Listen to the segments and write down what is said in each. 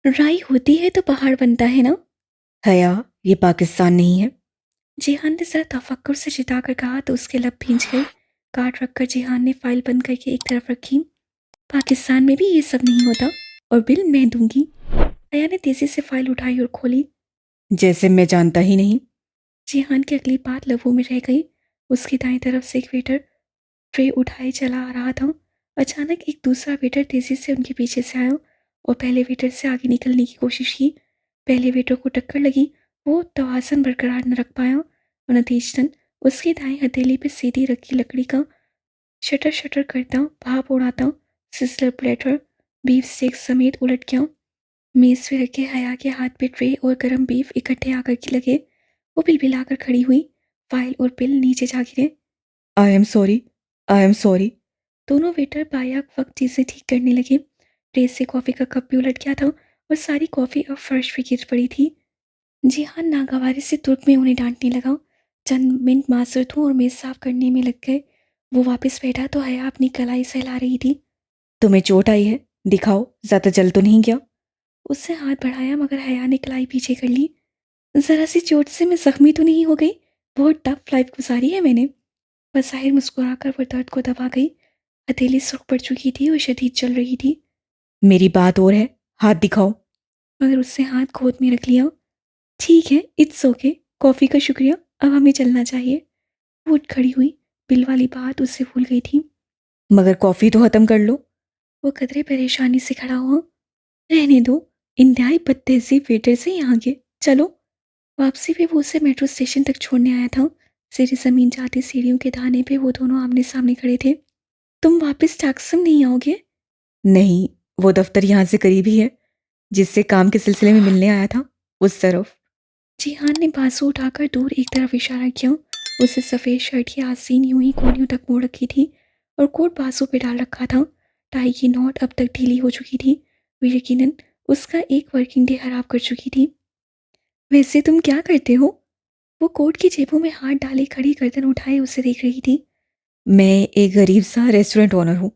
राई होती है तो पहाड़ बनता है ना। हया, ये पाकिस्तान नहीं है। जिहान ने जरा तफक्कुर से चिताकर कहा तो उसके लब भींच गए। काट रखकर जिहान ने फाइल बंद करके एक तरफ रखी। पाकिस्तान में भी ये सब नहीं होता। और बिल मैं दूंगी। अया ने तेजी से फाइल उठाई और खोली। जैसे मैं जानता ही नहीं। जिहान की अगली बात लबों में रह गई। उसकी दाईं तरफ से एक वेटर ट्रे उठाए चला आ रहा था। अचानक एक दूसरा वेटर तेजी से उनके पीछे से आया और पहले वेटर से आगे निकलने की कोशिश की। पहले वेटर को टक्कर लगी। वो तवाज़ुन बरकरार न रख पाया और नतीजतन उसकी दाईं हथेली पे सीधी रखी लकड़ी का शटर शटर करता भाप उड़ाता सिजलर प्लेटर बीफ स्टेक समेत उलट गया। मेज पे रखे हया के हाथ पे ट्रे और गरम बीफ इकट्ठे आकर के लगे। वो बिलबिलाकर खड़ी हुई। फाइल और बिल नीचे जा गिरे। I am sorry, I am sorry. दोनों वेटर बायाक वक्त चीजें ठीक करने लगे। ट्रे से कॉफी का कप भी उलट गया था और सारी कॉफी अब फर्श पे गिर पड़ी थी। जिहान नागवारी से तुर्क में उन्हें डांटने लगा। चंद मिनट मासूर और मेज साफ करने में लग गए। वो वापस बैठा तो हया अपनी कलाई सहला रही थी। तुम्हें चोट आई है? दिखाओ, ज्यादा जल तो नहीं गया? उससे हाथ बढ़ाया मगर हया ने कलाई पीछे कर ली। जरा सी चोट से मैं जख्मी तो नहीं हो गई। बहुत टफ लाइफ गुजारी है मैंने। बज़ाहिर मुस्कुराकर वो दर्द को दबा गई। हथेली सुर्ख पड़ चुकी थी और शदीद चल रही थी। मेरी बात और है, हाथ दिखाओ। मगर उससे हाथ गोद में रख लिया। ठीक है, इट्स ओके। कॉफ़ी का शुक्रिया, अब हमें चलना चाहिए। वो उठ खड़ी हुई। बिल वाली बात उससे भूल गई थी। मगर कॉफी तो खत्म कर लो। वो कदरे परेशानी से खड़ा हुआ। रहने दो। इंतहाई बदतहजीब वेटर से यहाँ के चलो। वापसी पे वो उसे मेट्रो स्टेशन तक छोड़ने आया था। सीधी जमीन जाती सीढ़ियों के धाने पे वो दोनों आमने सामने खड़े थे। तुम वापस टैक्सम नहीं आओगे? नहीं, वो दफ्तर यहाँ से करीब ही है, जिससे काम के सिलसिले में मिलने आया था, उस तरफ। जिहान ने बाजू उठाकर दूर एक तरफ इशारा किया। उसे सफ़ेद शर्ट की आस्तीन यूं ही कोहनियों तक मोड़ रखी थी और कोट बाजू पे डाल रखा था। टाई की नॉट अब तक ढीली हो चुकी थी। वो यकीनन उसका एक वर्किंग डे खराब कर चुकी थी। वैसे तुम क्या करते हो? वो कोट की जेबों में हाथ डाले खड़ी गर्दन उठाए उसे देख रही थी। मैं एक गरीब सा रेस्टोरेंट ओनर हूँ,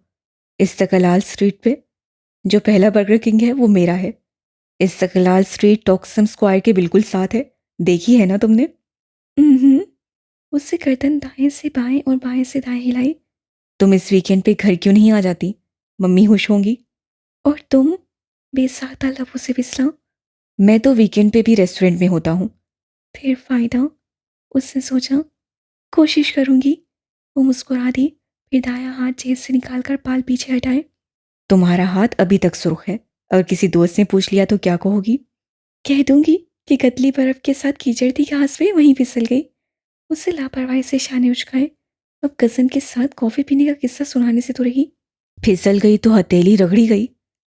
इस्तकलाल स्ट्रीट पे। जो पहला बर्गर किंग है वो मेरा है। इस्तकलाल स्ट्रीट टॉक्सम स्क्वायर के बिल्कुल साथ है। देखी है ना तुमने? हम्म। उससे गर्दन दाएं से बाएं और बाएं से दाएं हिलाई। तुम इस वीकेंड पे घर क्यों नहीं आ जाती? मम्मी खुश होंगी। और तुम? बेसाख्ता लबों से फिसला। मैं तो वीकेंड पे भी रेस्टोरेंट में होता हूँ। फिर फायदा? उसने सोचा। कोशिश करूंगी। वो मुस्कुरा दी। फिर दायां हाथ जेब से निकालकर बाल पीछे हटाए। तुम्हारा हाथ अभी तक सुर्ख है। अगर किसी दोस्त ने पूछ लिया तो क्या कहोगी? कह दूंगी कि कतली बर्फ के साथ कीचड़ थी घास पे वहीं फिसल गई। उसे लापरवाही से शाने उचकाए। अब कजन के साथ कॉफी पीने का किस्सा सुनाने से तो रही। फिसल गई तो हथेली रगड़ी गई।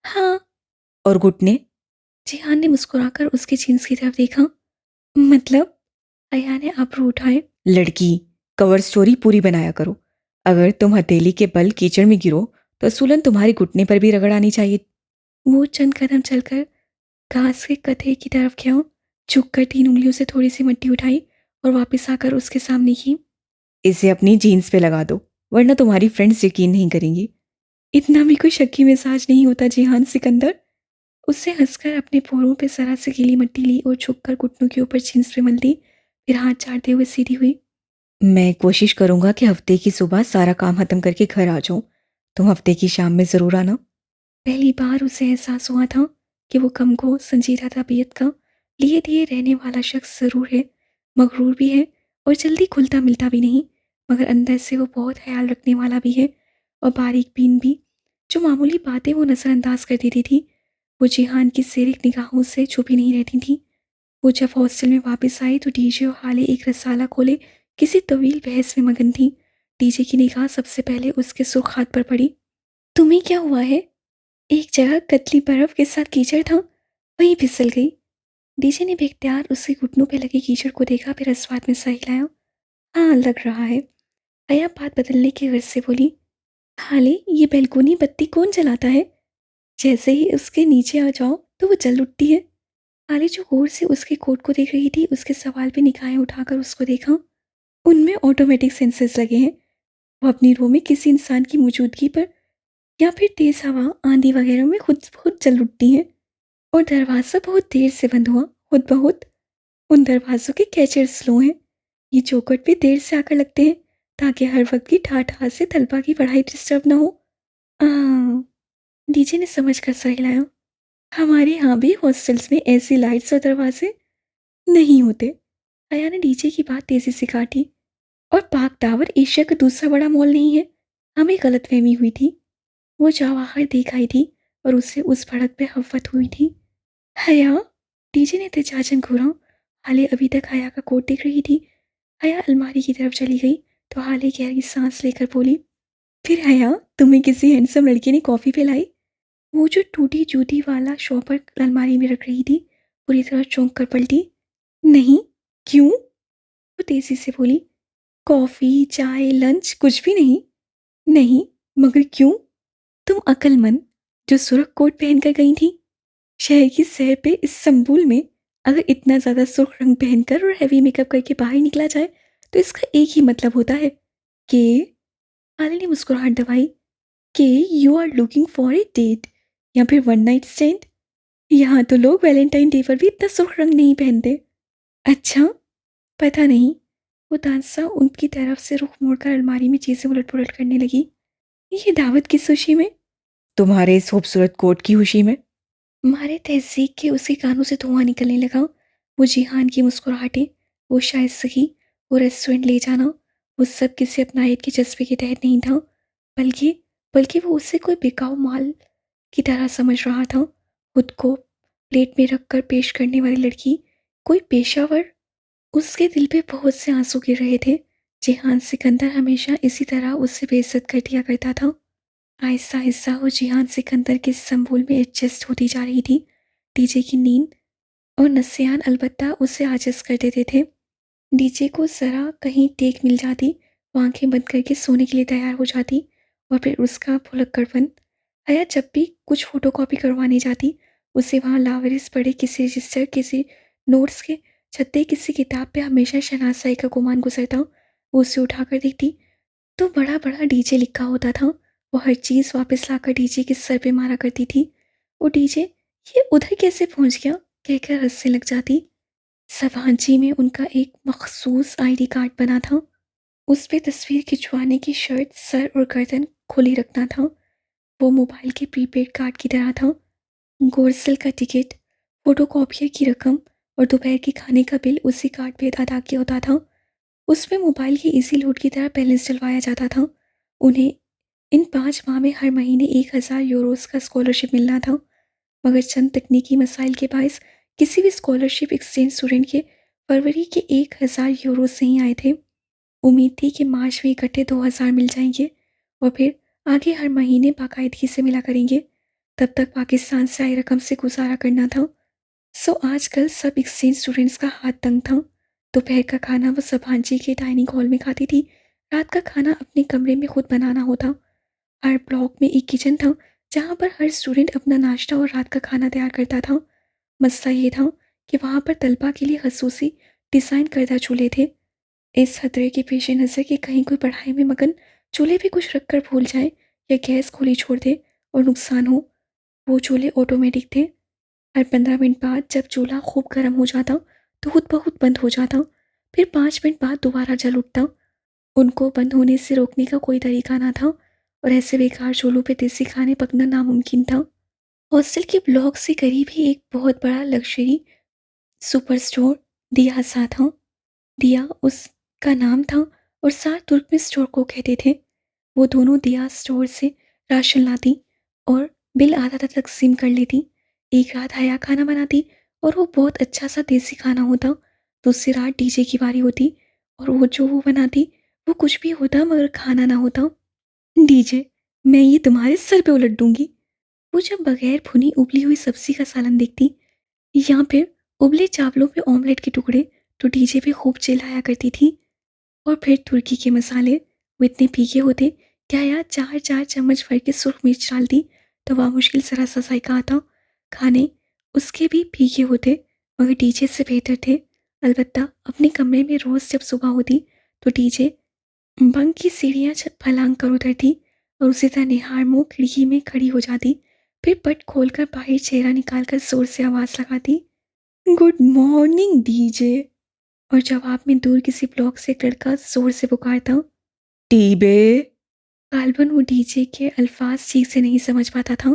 हाँ। और घुटने? जिहान ने मुस्कुराकर उसकी जींस की तरफ देखा। मतलब? अया ने अब्रू उठाए। लड़की, कवर स्टोरी पूरी बनाया करो। अगर तुम हथेली के बल कीचड़ में गिरो तो असूलन तुम्हारी घुटने पर भी रगड़ आनी चाहिए। वो चंद कदम चलकर घास के कथे की तरफ गया। झुककर 3 उंगलियों से थोड़ी सी मिट्टी उठाई और वापस आकर उसके सामने की। इसे अपनी जीन्स पे लगा दो, वरना तुम्हारी फ्रेंड्स यकीन नहीं करेंगी। इतना भी कोई शक्की मिजाज नहीं होता जिहान सिकंदर। उससे हंसकर अपने पोरों पे जरा सी गीली मिट्टी ली और झुककर घुटनों के ऊपर जींस पे मल दी। फिर हाथ चाटते हुए सीधी हुई। मैं कोशिश करूंगा कि हफ्ते की सुबह सारा काम खत्म करके घर आ जाऊं। तुम हफ्ते की शाम में जरूर आना। पहली बार उसे एहसास हुआ था कि वो कमको संजीदा तबीयत का लिए दिए रहने वाला शख्स जरूर है। मगरूर भी है और जल्दी खुलता मिलता भी नहीं। मगर अंदर से वो बहुत ख्याल रखने वाला भी है और बारीक बीन भी। जो मामूली बातें वो नज़रअंदाज कर देती थी वो जिहान की सेरिक निगाहों से छुपी नहीं रहती थी। वो जब हॉस्टल में वापस आई तो डीजे और हाले एक रसाला खोले किसी तवील बहस में मगन थी। डीजे की निगाह सबसे पहले उसके सुर्ख हाथ पर पड़ी। तुम्हें क्या हुआ है? एक जगह कतली बर्फ के साथ कीचड़ था वहीं फिसल गई। डीजे ने बेख्तियार उसके घुटनों पे लगे कीचड़ को देखा फिर अस्वाद में सह हिलाया। हाँ लग रहा है। अया बात बदलने की गर्ज से बोली। हाले ये बैलकोनी बत्ती कौन जलाता है? जैसे ही उसके नीचे आ जाओ तो वो जल उठती है। हाले जो गौर से उसके कोट को देख रही थी उसके सवाल पे निगाहें उठाकर उसको देखा। उनमें ऑटोमेटिक सेंसर्स लगे हैं। वो अपनी रो में किसी इंसान की मौजूदगी पर या फिर तेज हवा आंधी वगैरह में खुद खुद जल उठती हैं। और दरवाज़ा बहुत देर से बंद हुआ। खुद बहुत उन दरवाज़ों के कैचर स्लो हैं। ये चौखट भी देर से आकर लगते हैं ताकि हर वक्त की ठाठ से तलबा की पढ़ाई डिस्टर्ब ना हो। डीजे ने समझ कर सर हिलाया। हमारे यहाँ भी हॉस्टल्स में ऐसी लाइट्स और दरवाजे नहीं होते। आया ने डीजे की बात तेजी से काटी। और पार्क टावर एशिया का दूसरा बड़ा मॉल नहीं है। हमें गलतफहमी हुई थी। वो जवाहर देख आई थी और उसे उस भड़क पे हफ्फत हुई थी। हया, डीजे ने तेजाजन घूरा। हाले अभी तक हया का कोट देख रही थी। हया अलमारी की तरफ चली गई तो हाले गहरी सांस लेकर बोली, फिर हया, तुम्हें किसी हैंडसम लड़के ने कॉफ़ी पिलाई? वो जो टूटी जूती वाला शॉपर अलमारी में रख रही थी पूरी तरह चौंक कर पलटी। नहीं। क्यों? वो तेजी से बोली, कॉफ़ी चाय लंच कुछ भी नहीं। नहीं, मगर क्यों? तुम अक्लमंद जो सुर्ख कोट पहनकर गई थी शहर की सैर पे इस संबुल में, अगर इतना ज़्यादा सुर्ख रंग पहनकर और हैवी मेकअप करके बाहर निकला जाए तो इसका एक ही मतलब होता है कि आलिया ने मुस्कुराहट दबाई, कि you are looking for a date या फिर वन नाइट स्टैंड। यहाँ तो लोग वैलेंटाइन डे पर भी इतना सुर्ख रंग नहीं पहनते। अच्छा, पता नहीं। वो तानसा उनकी तरफ से रुख मोड़कर अलमारी में चीज़ें उलट पुलट करने लगी। ये दावत किस खुशी में? तुम्हारे इस खूबसूरत कोट की खुशी में। मारे तहज़ीक के उसके कानों से धुआं निकलने लगा। वो जिहान की मुस्कुराहटें, वो शाइस्तगी, वो रेस्टोरेंट ले जाना, वो सब किसी अपनायत के जज्बे के तहत नहीं था, बल्कि बल्कि वो उसे कोई बिकाऊ माल की तरह समझ रहा था। खुद को प्लेट में रख कर पेश करने वाली लड़की कोई पेशावर। उसके दिल पे बहुत से आंसू गिर रहे थे। जिहान सिकंदर हमेशा इसी तरह उससे बेइज्जत कर दिया करता था। आहिस्ता आहिस्ता वो जिहान सिकंदर के संबोल में एडजस्ट होती जा रही थी। डीजे की नींद और नसियान अलबत्ता उसे आजिज़ कर देते थे। डीजे को ज़रा कहीं टेक मिल जाती, वो आंखें बंद करके सोने के लिए तैयार हो जाती। और फिर उसका भुलक्कड़पन। हया जब भी कुछ फ़ोटोकॉपी करवाने जाती, उसे वहाँ लावारिस पड़े किसी रजिस्टर, किसी नोट्स के छत्ते, किसी किताब पे हमेशा शहनाज साई का गुमान गुजरता। वो उसे उठाकर देखती तो बड़ा बड़ा डीजे लिखा होता था। वो हर चीज़ वापस लाकर डीजे के सर पे मारा करती थी। वो डीजे ये उधर कैसे पहुंच गया कहकर हंसने लग जाती। सभांची में उनका एक मखसूस आईडी कार्ड बना था। उस पे तस्वीर खिंचवाने की शर्ट सर और गर्दन खुली रखना था। वो मोबाइल के प्रीपेड कार्ड की तरह था। गोरसल का टिकट, फोटोकॉपियर की रकम और दोपहर के खाने का बिल उसी कार्ड पे अदा किया होता था। उसमें मोबाइल के इजी लोड की तरह बैलेंस डलवाया जाता था। उन्हें इन 5 माह में हर महीने 1000 यूरोस का स्कॉलरशिप मिलना था, मगर चंद तकनीकी मसाइल के बायस किसी भी स्कॉलरशिप एक्सचेंज स्टूडेंट के फरवरी के 1000 यूरोस नहीं आए थे। उम्मीद थी कि मार्च में इकट्ठे 2000 मिल जाएंगे और फिर आगे हर महीने बाकायदगी से मिला करेंगे। तब तक पाकिस्तान से आई रकम से गुजारा करना था। सो आजकल सब एक्सचेंज स्टूडेंट्स का हाथ तंग था। दोपहर का खाना वो सभांची के डाइनिंग हॉल में खाती थी। रात का खाना अपने कमरे में खुद बनाना होता। हर ब्लॉक में एक किचन था जहाँ पर हर स्टूडेंट अपना नाश्ता और रात का खाना तैयार करता था। मसला ये था कि वहाँ पर तलबा के लिए खसूसी डिज़ाइन करदा चूल्हे थे। इस खतरे के पेश नज़र कि कहीं कोई पढ़ाई में मगन चूल्हे पे कुछ रख कर भूल जाए या गैस खुली छोड़ दे और नुकसान हो। वो चूल्हे ऑटोमेटिक थे। हर 15 मिनट बाद जब चूल्हा खूब गर्म हो जाता तो खुद ब खुद बंद हो जाता। फिर 5 मिनट बाद दोबारा जल उठता। उनको बंद होने से रोकने का कोई तरीका ना था और ऐसे बेकार चूल्हों पे देसी खाने पकना नामुमकिन था। हॉस्टल के ब्लॉक से करीब ही एक बहुत बड़ा लग्जरी सुपर स्टोर दिया सा था। दिया उसका नाम था और सार तुर्क में स्टोर को कहते थे। वो दोनों दिया स्टोर से राशन लाती और बिल आधा आधा तकसीम कर लेती। एक रात हया खाना बनाती और वो बहुत अच्छा सा देसी खाना होता। दूसरी रात डीजे की बारी होती और वो जो वो बनाती वो कुछ भी होता मगर खाना ना होता। डीजे, मैं ये तुम्हारे सर पे उलट दूंगी। वो जब बगैर भुनी उबली हुई सब्जी का सालन देखती या फिर उबले चावलों पे ऑमलेट के टुकड़े तो डीजे पे खूब चिल्लाया करती थी। और फिर तुर्की के मसाले, वो इतने फीके होते क्या यार, 4-4 चम्मच भर के सुर्ख मिर्च डालती तो वह मुश्किल जरा सा जायका आता। खाने उसके भी फीके होते मगर डीजे से बेहतर थे। अलबत्ता अपने कमरे में रोज़ जब सुबह होती तो डीजे बंक की सीढ़ियाँ छत फलांग कर उतरती और उसी तरह निहार मुँह खिड़की में खड़ी हो जाती। फिर पट खोलकर बाहर चेहरा निकालकर जोर से आवाज़ लगाती, गुड मॉर्निंग डीजे। और जवाब में दूर किसी ब्लॉक से एक लड़का जोर से पुकारता। टीबे। गालबन वो डीजे के अल्फाज ठीक से नहीं समझ पाता था।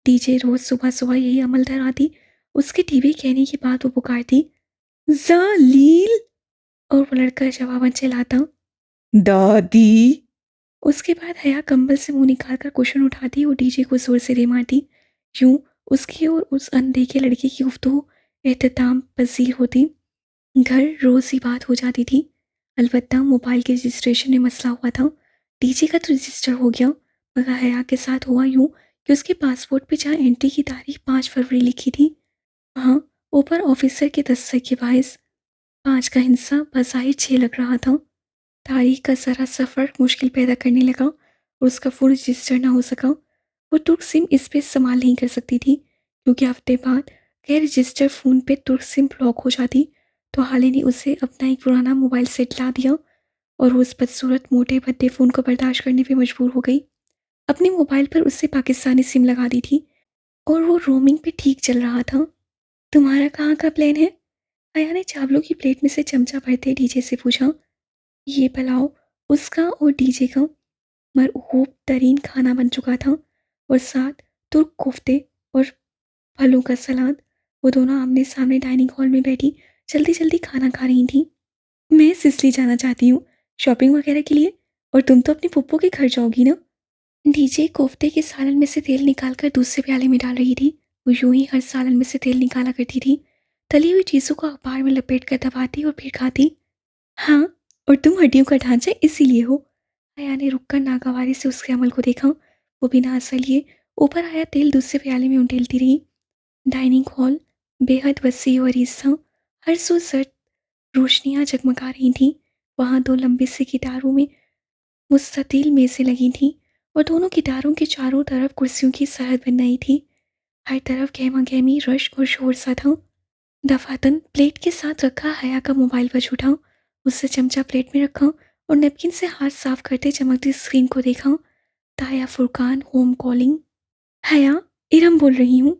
डीजे रोज सुबह सुबह यही अमल धराती। उसके टीवी कहने के बाद वो पुकारती, जालील। और वो लड़का जवाबन चिल्लाता, दादी। उसके बाद हया कंबल से मुंह निकालकर कुशन उठाती और डीजे को जोर से दे मारती। यूं उसकी और उस अनदेखे लड़के की गुफ्तगू एहतमाम पसीर होती। घर रोज ही बात हो जाती थी। अलबत्ता मोबाइल के रजिस्ट्रेशन में मसला हुआ था। डीजे का तो रजिस्टर हो गया, मगर हया के साथ हुआ यूं कि उसके पासपोर्ट पे जहाँ एंट्री की तारीख 5 फरवरी लिखी थी, वहाँ ऊपर ऑफिसर के दस्तक के बायस 5 का हिस्सा बज़ाहिर 6 लग रहा था। तारीख का ज़रा सा फ़र्क मुश्किल पैदा करने लगा और उसका फ़ोन रजिस्टर ना हो सका। वो तुर्क सिम इस पे इस्तेमाल नहीं कर सकती थी, क्योंकि हफ्ते बाद गैर रजिस्टर फ़ोन पे तुर्क सिम ब्लॉक हो जाती। तो हाले ने उसे अपना एक पुराना मोबाइल सेट ला दिया और वो उस बदसूरत मोटे भद्दे फ़ोन को बर्दाश्त करने पे मजबूर हो गई। अपने मोबाइल पर उससे पाकिस्तानी सिम लगा दी थी और वो रोमिंग पे ठीक चल रहा था। तुम्हारा कहाँ का प्लान है? आया ने चावलों की प्लेट में से चमचा भरते डीजे से पूछा। ये पुलाव उसका और डीजे का मरऊब तरीन खाना बन चुका था और साथ तुर्क कोफ्ते और फलों का सलाद। वो दोनों आमने सामने डाइनिंग हॉल में बैठी जल्दी जल्दी खाना खा रही थी। मैं सिसली जाना चाहती हूँ शॉपिंग वगैरह के लिए, और तुम तो अपनी पुप्पो के घर जाओगी ना। डीजे कोफ्ते के सालन में से तेल निकालकर दूसरे प्याले में डाल रही थी। वो यूं ही हर सालन में से तेल निकाला करती थी। तली हुई चीज़ों को अखबार में लपेट कर दबाती और फिर खाती। हाँ, और तुम हड्डियों का ढांचा इसीलिए हो। आया ने रुककर नागवारी से उसके अमल को देखा। वो बिना असर लिए ऊपर आया तेल दूसरे प्याले में उंडेलती रही। डाइनिंग हॉल बेहद वसी और अरीज था। हर सू सर्द रोशनियां जगमगा रही थीं। वहाँ दो लंबी सी गिटारों में मुस्ततिल मेज़ें लगी थीं और दोनों गिटारों के चारों तरफ कुर्सियों की सरहद बन रही थी। हर तरफ गहमा गहमी रश और शोर सा था। दफातन प्लेट के साथ रखा हया का मोबाइल बज उठा। उससे चमचा प्लेट में रखा और नैपकिन से हाथ साफ करते चमकती स्क्रीन को देखा। ताया फुरकान होम कॉलिंग। हया, इरम बोल रही हूँ।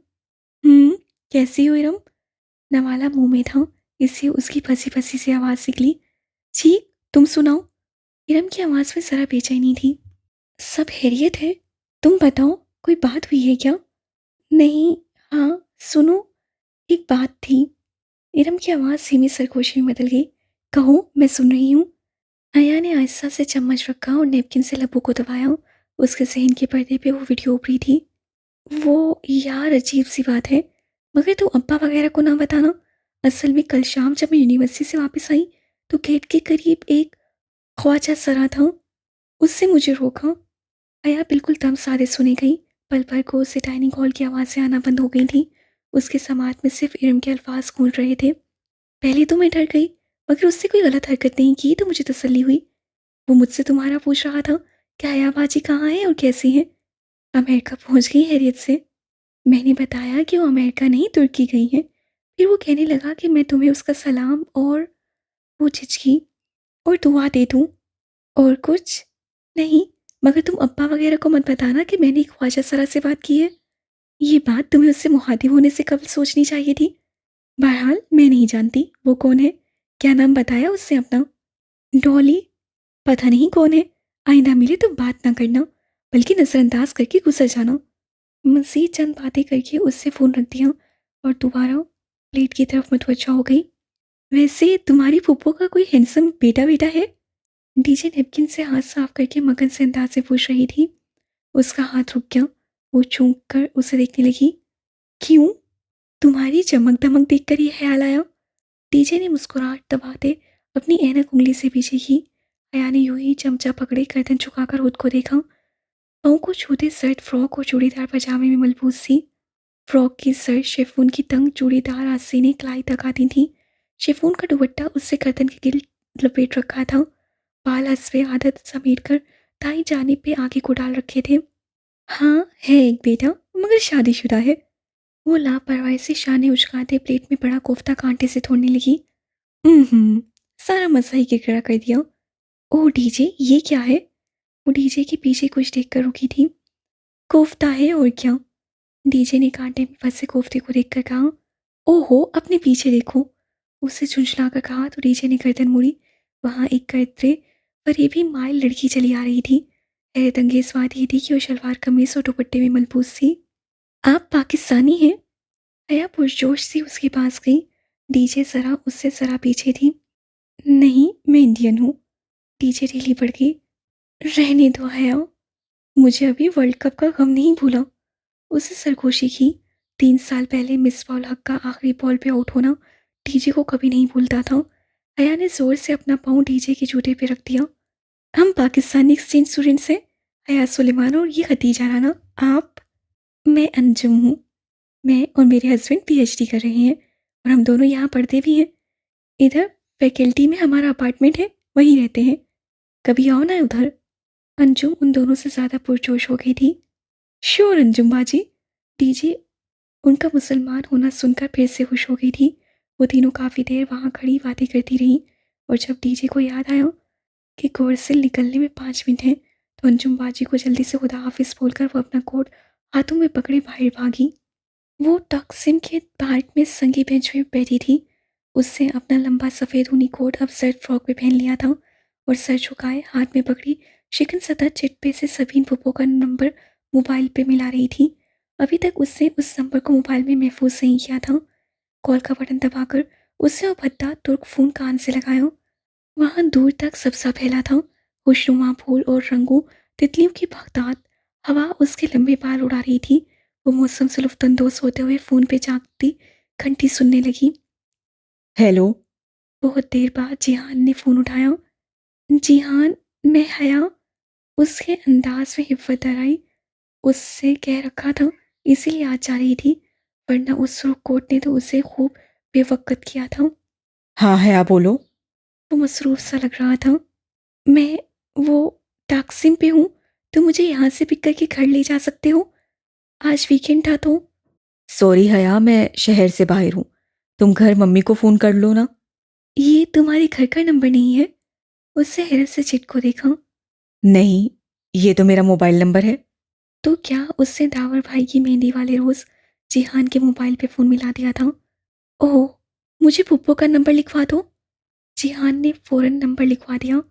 कैसी हो इरम? नवाला मुंह में था, इससे उसकी फंसी फंसी सी आवाज़ निकली। जी, तुम सुनाओ। इरम की आवाज़ में ज़रा बेचैनी थी। सब खैरियत है, तुम बताओ, कोई बात हुई है क्या? नहीं। हाँ सुनो, एक बात थी। इरम की आवाज़ सीमी सरगोशी में बदल गई। कहो, मैं सुन रही हूँ। हया ने आहिस्ता से चम्मच रखा और नैपकिन से लबों को दबाया। उसके सहन के पर्दे पे वो वीडियो उभरी थी। वो यार अजीब सी बात है, मगर तू अब्बा वगैरह को ना बताना। असल में कल शाम जब मैं यूनिवर्सिटी से वापस आई तो गेट के करीब एक ख्वाजा सरा था, उससे मुझे रोका। हया बिल्कुल दम साधे सुनी गई। पल भर को उसे डाइनिंग हॉल की आवाज़ें आना बंद हो गई थी। उसके समात में सिर्फ इरम के अल्फाज गूंज रहे थे। पहले तो मैं डर गई, मगर उससे कोई गलत हरकत नहीं की तो मुझे तसल्ली हुई। वो मुझसे तुम्हारा पूछ रहा था कि हया बाजी कहाँ है और कैसी है। अमेरिका पहुंच गई हैरियत से। मैंने बताया कि वो अमेरिका नहीं तुर्की गई है। फिर वो कहने लगा कि मैं तुम्हें उसका सलाम और वो झिझकी और दुआ दे दूँ। और कुछ नहीं, मगर तुम अब्बा वगैरह को मत बताना कि मैंने ख्वाजा सरा से बात की है। ये बात तुम्हें उससे मुखातिब होने से कब सोचनी चाहिए थी। बहरहाल मैं नहीं जानती वो कौन है। क्या नाम बताया उससे अपना? डॉली। पता नहीं कौन है। आइंदा मिले तो बात ना करना, बल्कि नज़रअंदाज करके गुजर जाना। मज़ीद चंद बातें करके उससे फ़ोन रख दिया और दोबारा प्लेट की तरफ मुतवज्जा हो गई। वैसे तुम्हारी फूफो का कोई हैंडसम बेटा बेटा है? डीजे नैपकिन से हाथ साफ करके मगन से अंदाज से पूछ रही थी। उसका हाथ रुक गया। वो चूक कर उसे देखने लगी। क्यों? तुम्हारी चमक दमक देखकर ये ख्याल आया? डीजे ने मुस्कुराहट दबाते अपनी ऐनक उंगली से पीछे की। हया ने यूं ही चमचा पकड़े गर्दन झुकाकर खुद को देखा। पाँव को छूते सर्द फ्रॉक और चूड़ीदार पजामे में मलबूस थी। फ्रॉक की सर्द शिफॉन की तंग चूड़ीदार आस्तीनें कलाई तक आती थीं। शिफॉन का दुपट्टा उससे गर्दन के गिल लपेट रखा था। बाल हस्बे आदत समेट कर दाई जानिब पे आगे को डाल रखे थे। हाँ, है एक बेटा, मगर शादीशुदा है। वो लापरवाही से शाने उचकाते प्लेट में बड़ा कोफ्ता कांटे से तोड़ने लगी। सारा मज़ा ही किरकिरा कर दिया। ओह डीजे, ये क्या है? वो डीजे के पीछे कुछ देखकर रुकी थी। कोफ्ता है और क्या। डीजे ने कांटे में फंसे कोफ्ते को देखकर कहा। ओहो, अपने पीछे देखो। उसे झुंझला कर कहा तो डीजे ने गर्दन मुड़ी। वहां एक कतरे पर ये भी माइल लड़की चली आ रही थी। हैरत अंगेज बात ये थी कि वो शलवार कमीज और दुपट्टे में मलबूस थी। आप पाकिस्तानी हैं? हया पुरजोश से उसके पास गई। डीजे जरा उससे जरा पीछे थी। नहीं, मैं इंडियन हूँ। डीजे ढीली पड़ गई। रहने दो हया, मुझे अभी वर्ल्ड कप का गम नहीं भूला। उसे सरगोशी की। 3 साल पहले मिस बॉल हक का आखिरी बॉल पे आउट होना डीजे को कभी नहीं भूलता था। हया ने जोर से अपना पाँव डीजे के जूते पे रख दिया। हम पाकिस्तानी एक्सचेंज स्टूडेंट्स हैं, हया सुलेमान और ये खतीजा राना। आप? मैं अंजुम हूँ। मैं और मेरे हस्बैंड पीएचडी कर रहे हैं और हम दोनों यहाँ पढ़ते भी हैं। इधर फैकल्टी में हमारा अपार्टमेंट है, वहीं रहते हैं। कभी आओ ना उधर। अंजुम उन दोनों से ज़्यादा पुरजोश हो गई थी। श्योर अंजुम बाजी। डीजे उनका मुसलमान होना सुनकर फिर से खुश हो गई थी। वो तीनों काफ़ी देर वहाँ खड़ी बातें करती रहीं और जब डीजे को याद आया कि कोर्ट से निकलने में 5 मिनट हैं तो अंजुम बाजी को जल्दी से खुदा हाफिज बोलकर वो अपना कोट हाथों में पकड़े बाहर भागी। वो तकसीम के पार्क में संगी बेंच में बैठी थी। उससे अपना लंबा सफ़ेद ऊनी कोट अब सर्ट फ्रॉक पे पहन लिया था और सर झुकाए हाथ में पकड़ी शिकन सतह चिट से सबीन पुप्पो का नंबर मोबाइल पे मिला रही थी। अभी तक उसने उस नंबर को मोबाइल में महफूज नहीं किया था। कॉल का बटन दबाकर उसने वो भद्दा तुर्क फ़ोन कान से लगाया। वहाँ दूर तक सबसा फैला था। खुशनुमा फूल और रंगों तितलियों की बगदाद हवा उसके लंबे बाल उड़ा रही थी। वो मौसम से लुफ्तंदोज होते हुए फ़ोन पे जागती घंटी सुनने लगी। हेलो। बहुत देर बाद जिहान ने फ़ोन उठाया। जिहान, मैं हया। उसके अंदाज में हिफ्फत डर आई। उससे कह रखा था इसीलिए आज जा रही थी, वरना उस सुर्ख कोट ने तो उसे खूब बेवक्त किया था। हाँ है, आप बोलो। वो मसरूफ़ सा लग रहा था। मैं वो टैक्सी पे हूँ, तो मुझे यहाँ से पिक करके घर ले जा सकते हो? आज वीकेंड था तो। सॉरी हया, मैं शहर से बाहर हूँ। तुम घर मम्मी को फ़ोन कर लो ना। ये तुम्हारे घर का नंबर नहीं है? उससे हैरत से चिट को देखा। नहीं, ये तो मेरा मोबाइल नंबर है। तो क्या उससे दावर भाई की मेहंदी वाले रोज़ जिहान के मोबाइल पे फ़ोन मिला दिया था? ओह, मुझे पुप्पो का नंबर लिखवा दो। जिहान ने फ़ौरन नंबर लिखवा दिया।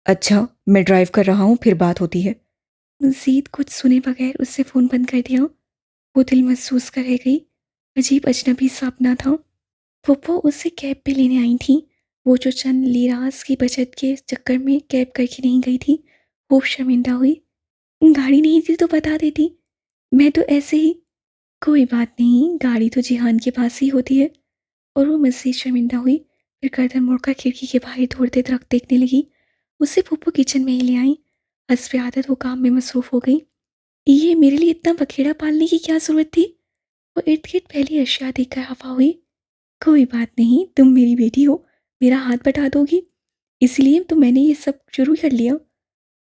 अच्छा, मैं ड्राइव कर रहा हूँ, फिर बात होती है। मज़ीद कुछ सुने बगैर उससे फ़ोन बंद कर दिया। वो दिल महसूस कर रह गई। अजीब अजनबी सा अपना था। पुप्पो उससे कैब पे लेने आई थी। वो जो चंद लीरास की बचत के चक्कर में कैब करके नहीं गई थी, खूब शर्मिंदा हुई। गाड़ी नहीं थी तो बता देती, मैं तो ऐसे ही। कोई बात नहीं, गाड़ी तो जिहान के पास ही होती है। और वो मज़ीद शर्मिंदा हुई। फिर गर्दन मोड़कर खिड़की के बाहर दौड़ते दरख्त देखने लगी। उससे पुप्पो किचन में ही ले आई। हस्ब आदत वो काम में मसरूफ़ हो गई। ये मेरे लिए इतना बखेड़ा पालने की क्या ज़रूरत थी? वो इर्द गिर्द पहली अशिया देखकर खफा हुई। कोई बात नहीं, तुम मेरी बेटी हो, मेरा हाथ बटा दोगी, इसलिए तो मैंने ये सब शुरू कर लिया।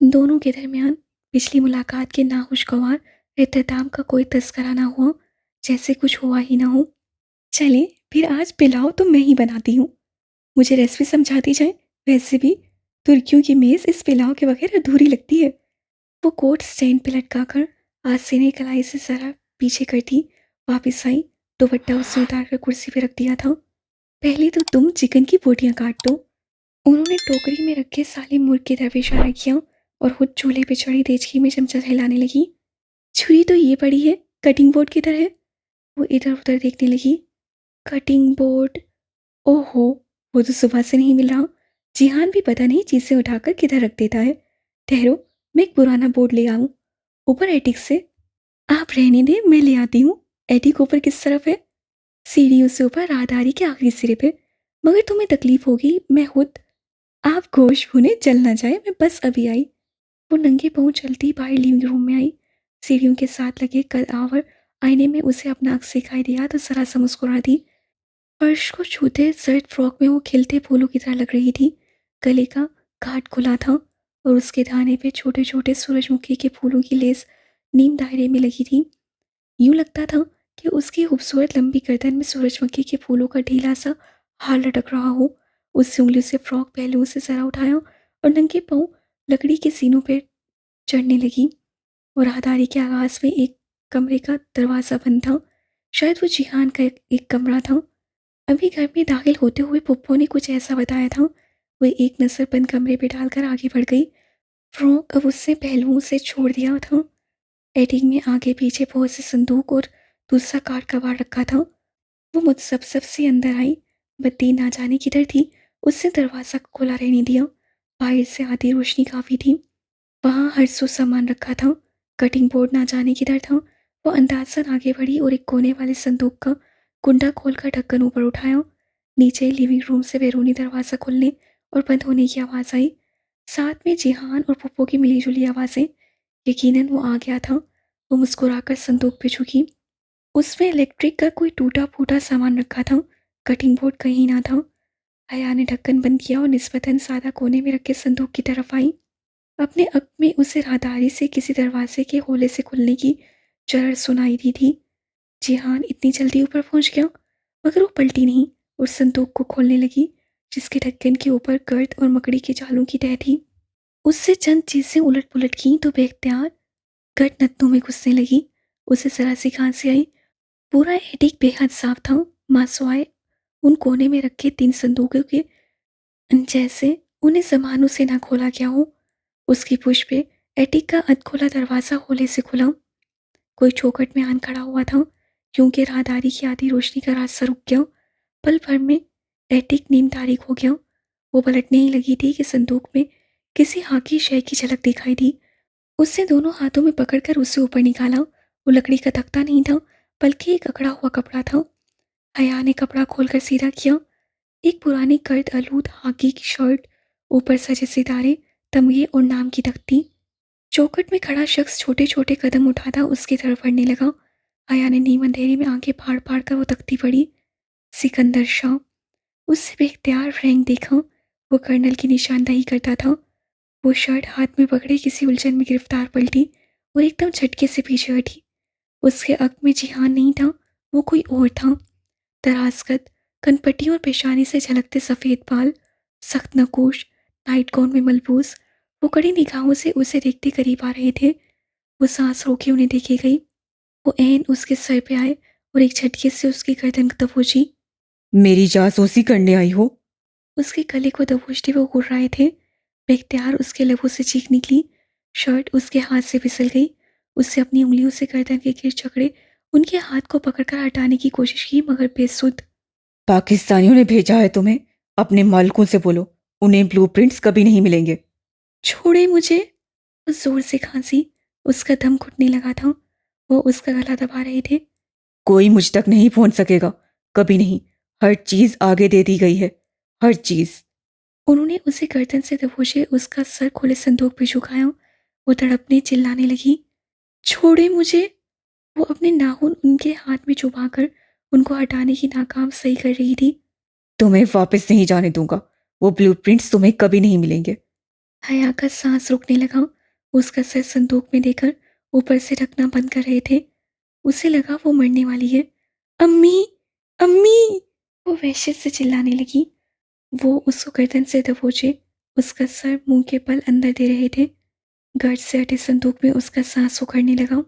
दोनों के दरमियान पिछली मुलाकात के नाखुशगवार इख्तिताम का कोई तस्करा ना हुआ, जैसे कुछ हुआ ही ना हो। चले फिर आज पिलाओ तो मैं ही बनाती हूँ। मुझे रेसिपी समझाती जाए। वैसे भी तुर्कियों की मेज़ इस पिलाव के बगैर अधूरी लगती है। वो कोट स्टैंड पे लटका कर आस्तीन ने कलाई से ज़रा पीछे करती वापस आई। दुपट्टा उसने उतार कर कुर्सी पे रख दिया था। पहले तो तुम चिकन की बोटियां काट दो। उन्होंने टोकरी में रखे साले मुर्ग की तरफ इशारा किया और खुद चूल्हे पे चढ़ी देचकी में चमचा हिलाने लगी। छुरी तो ये पड़ी है, कटिंग बोर्ड किधर है? वो इधर उधर देखने लगी। Cutting board? ओहो, वो तो सुबह से नहीं मिल रहा। जिहान भी पता नहीं चीज़ें उठाकर किधर रख देता है। ठहरो, मैं एक पुराना बोर्ड ले आऊं। ऊपर एटिक से। आप रहने दें, मैं ले आती हूँ। एटिक ऊपर किस तरफ है? सीढ़ियों से ऊपर राहदारी के आखिरी सिरे पे। मगर तुम्हें तकलीफ होगी, मैं खुद। आप गोश भुने जल ना जाए, मैं बस अभी आई। वो नंगे पाँव चलती बाहर लिविंग रूम में आई। सीढ़ियों के साथ लगे कदावर आईने में उसे अपना अक्स दिखाई दिया तो जरा सा मुस्कुरा दी। फर्श को छूते सर्द फ्रॉक में वो खिलते फूलों की तरह लग रही थी। गले का घाट खुला था और उसके दाने पे छोटे छोटे सूरजमुखी के फूलों की लेस नीम दायरे में लगी थी। यूं लगता था कि उसकी खूबसूरत लंबी गर्दन में सूरजमुखी के फूलों का ढीला सा हार लटक रहा हो। उससे उंगलियों से फ्रॉक पहलुओं से जरा उठाया और नंगे पाँव लकड़ी के सीनों पर चढ़ने लगी और राहदारी के आगाज में एक कमरे का दरवाज़ा बंद था। शायद वो जिहान का एक कमरा था। अभी घर में दाखिल होते हुए पुप्पो ने कुछ ऐसा बताया था। वह एक नज़र बंद कमरे पे डालकर आगे बढ़ गई। फ्रॉक अब उससे पहलुओं से छोड़ दिया था। एटिक में आगे पीछे बहुत से संदूक और दूसरा कार कबाड़ रखा था। वो मुतसब्सब से अंदर आई। बत्ती ना जाने किधर थी, उसने दरवाज़ा खुला रहने दिया। बाहर से आती रोशनी काफ़ी थी। वहाँ हर सू सामान रखा था। कटिंग बोर्ड ना जाने किधर था। वो अंदाज़न आगे बढ़ी और एक कोने वाले संदूक का कुंडा खोलकर ढक्कन ऊपर उठाया। नीचे लिविंग रूम से बैरूनी दरवाज़ा खुलने और बंद होने की आवाज़ आई। साथ में जिहान और पुप्पो की मिली-जुली आवाज़ें। यकीनन वो आ गया था। वो मुस्कुराकर संदूक पे झुकी। उसमें इलेक्ट्रिक का कोई टूटा-फूटा सामान रखा था। कटिंग बोर्ड कहीं ना था। हया ने ढक्कन बंद किया और निस्बतन सादा कोने में रखे संदूक की तरफ आई। अपने अक में उसे राहदारी से किसी दरवाजे के होले से खुलने की जरर सुनाई दी थी। जिहान इतनी जल्दी ऊपर पहुंच गया, मगर वो पलटी नहीं और संदूक को खोलने लगी, जिसके ढक्कन के ऊपर गर्द और मकड़ी के जालों की तह थी। उससे चंद चीजें उलट पुलट की तो बेख्तियार गर्द नत्थों में घुसने लगी। उसे जरा सी खांसी आई। पूरा एटिक बेहद साफ था, मासवाए उन कोने में रखे 3 संदूकों के जैसे उन्हें ज़मानों से ना खोला गया हो। उसकी पुश पे एटिक का अधखुला दरवाज़ा होले से खुला। कोई चौखट में आन खड़ा हुआ था, क्योंकि राहदारी की आधी रोशनी का रास्ता रुक गया। पल भर में एटिक नीम तारीक हो गया। वो पलटने ही लगी थी कि संदूक में किसी हाकी शय की झलक दिखाई दी। उसने दोनों हाथों में पकड़कर उसे ऊपर निकाला। वो लकड़ी का तख्ता नहीं था, बल्कि एक अकड़ा हुआ कपड़ा था। हया ने कपड़ा खोलकर सीधा किया। एक पुरानी कर्द आलूद हाकी की शर्ट, ऊपर सजे सितारे, तमगे और नाम की तख्ती। चौखट में खड़ा शख्स छोटे छोटे कदम उठाता उसकी तरफ बढ़ने लगा। आया ने नीम अंधेरे में आंखें फाड़ फाड़ कर वो तख्ती पड़ी। सिकंदर शाह। उससे बेख्तियार रैंक देखा। वो कर्नल की निशानदही करता था। वो शर्ट हाथ में पकड़े किसी उलझन में गिरफ्तार पलटी और एकदम झटके से पीछे हटी। उसके अक में जिहान नहीं था, वो कोई और था। दराजकद, कनपट्टियों और पेशानी से झलकते सफ़ेद बाल, सख्त नकूश, नाइट गाउन में मलबूस। वो कड़ी निगाहों से उसे देखते करीब आ रहे थे। वो सांस रोके उन्हें देखे गई। वो ऐन उसके सर पे आए और एक झटके से उसकी गर्दन दबोची। मेरी जासूसी करने आई हो? उसके गले को दबोचते वो घुर रहे थे। बेख्तियार उसके लबों से चीख निकली। शर्ट उसके हाथ से फिसल गई। उससे अपनी उंगलियों से गर्दन के गिर जकड़े उनके हाथ को पकड़कर हटाने की कोशिश की, मगर बेसुध। पाकिस्तानियों ने भेजा है तुम्हें। अपने मालिकों से बोलो, उन्हें ब्लूप्रिंट्स कभी नहीं मिलेंगे। छोड़े मुझे। वो जोर से खांसी। उसका दम घुटने लगा था। वो उसका गला दबा रहे थे। कोई मुझ तक नहीं पहुंच सकेगा, कभी नहीं। हर चीज आगे दे दी गई है, हर चीज। उन्होंने उसे गर्दन से दबोचे उसका सर खुले संदूक पे झुकाया। वो तड़पने चिल्लाने लगी। छोड़े मुझे। वो अपने नाखून उनके हाथ में चुभाकर उनको हटाने की नाकाम सही कर रही थी। तुम्हें वापस नहीं जाने दूंगा। वो ब्लूप्रिंट्स तुम्हें कभी नहीं मिलेंगे। हया का सांस रुकने लगा। उसका सर संदूक में देकर ऊपर से ढकना बंद कर रहे थे। उसे लगा वो मरने वाली है। अम्मी, अम्मी। वो वहशत से चिल्लाने लगी। वो उसको गर्दन से दबोचे उसका सर मुंह के बल अंदर दे रहे थे। गर्द से हटे संदूक में उसका सांस उखड़ने लगा।